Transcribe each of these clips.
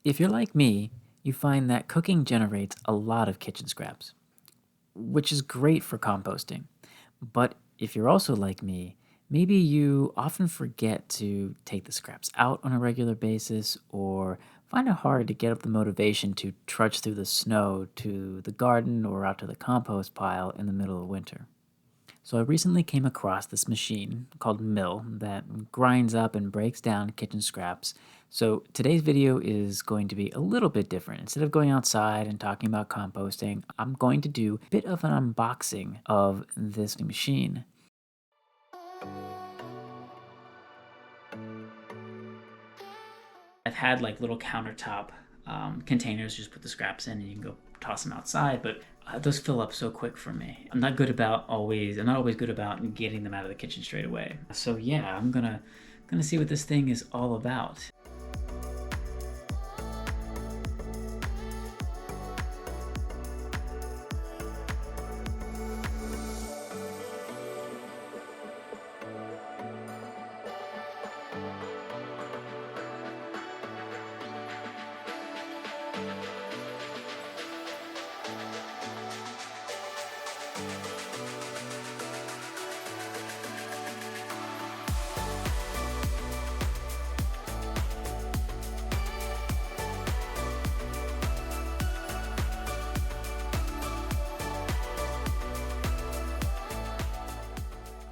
If you're like me, you find that cooking generates a lot of kitchen scraps, which is great for composting. But if you're also like me, maybe you often forget to take the scraps out on a regular basis or find it hard to get up the motivation to trudge through the snow to the garden or out to the compost pile in the middle of winter. So I recently came across this machine called Mill that grinds up and breaks down kitchen scraps. So today's video is going to be a little bit different. Instead of going outside and talking about composting, I'm going to do a bit of an unboxing of this machine. I've had like little countertop containers, just put the scraps in and you can go toss them outside, but those fill up so quick for me. I'm not always good about getting them out of the kitchen straight away. So yeah, I'm gonna see what this thing is all about.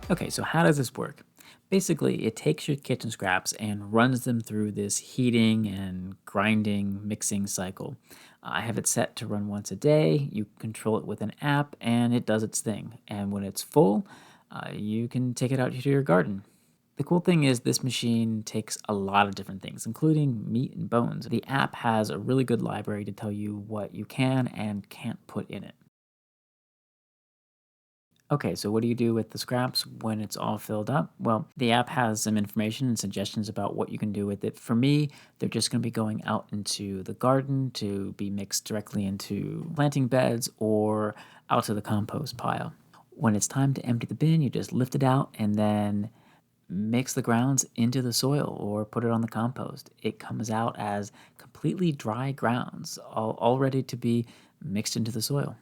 Okay, so how does this work? Basically, it takes your kitchen scraps and runs them through this heating and grinding mixing cycle. I have it set to run once a day. You control it with an app, and it does its thing. And when it's full, you can take it out to your garden. The cool thing is this machine takes a lot of different things, including meat and bones. The app has a really good library to tell you what you can and can't put in it. Okay, so what do you do with the scraps when it's all filled up? Well, the app has some information and suggestions about what you can do with it. For me, they're just going to be going out into the garden to be mixed directly into planting beds or out to the compost pile. When it's time to empty the bin, you just lift it out and then mix the grounds into the soil or put it on the compost. It comes out as completely dry grounds, all ready to be mixed into the soil.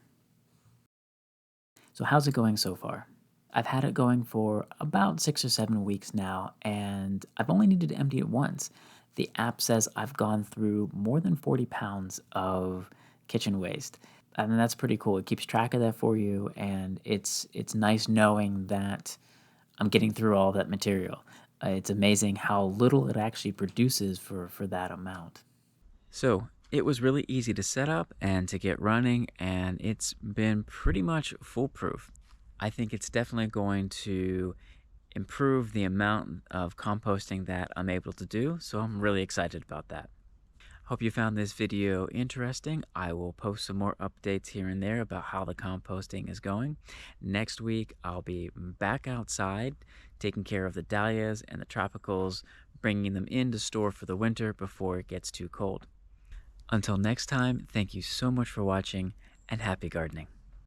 So how's it going so far? I've had it going for about 6 or 7 weeks now, and I've only needed to empty it once. The app says I've gone through more than 40 pounds of kitchen waste. And that's pretty cool. It keeps track of that for you, and it's nice knowing that I'm getting through all that material. It's amazing how little it actually produces for that amount. So it was really easy to set up and to get running, and it's been pretty much foolproof. I think it's definitely going to improve the amount of composting that I'm able to do, so I'm really excited about that. Hope you found this video interesting. I will post some more updates here and there about how the composting is going. Next week, I'll be back outside taking care of the dahlias and the tropicals, bringing them in to store for the winter before it gets too cold. Until next time, thank you so much for watching and happy gardening.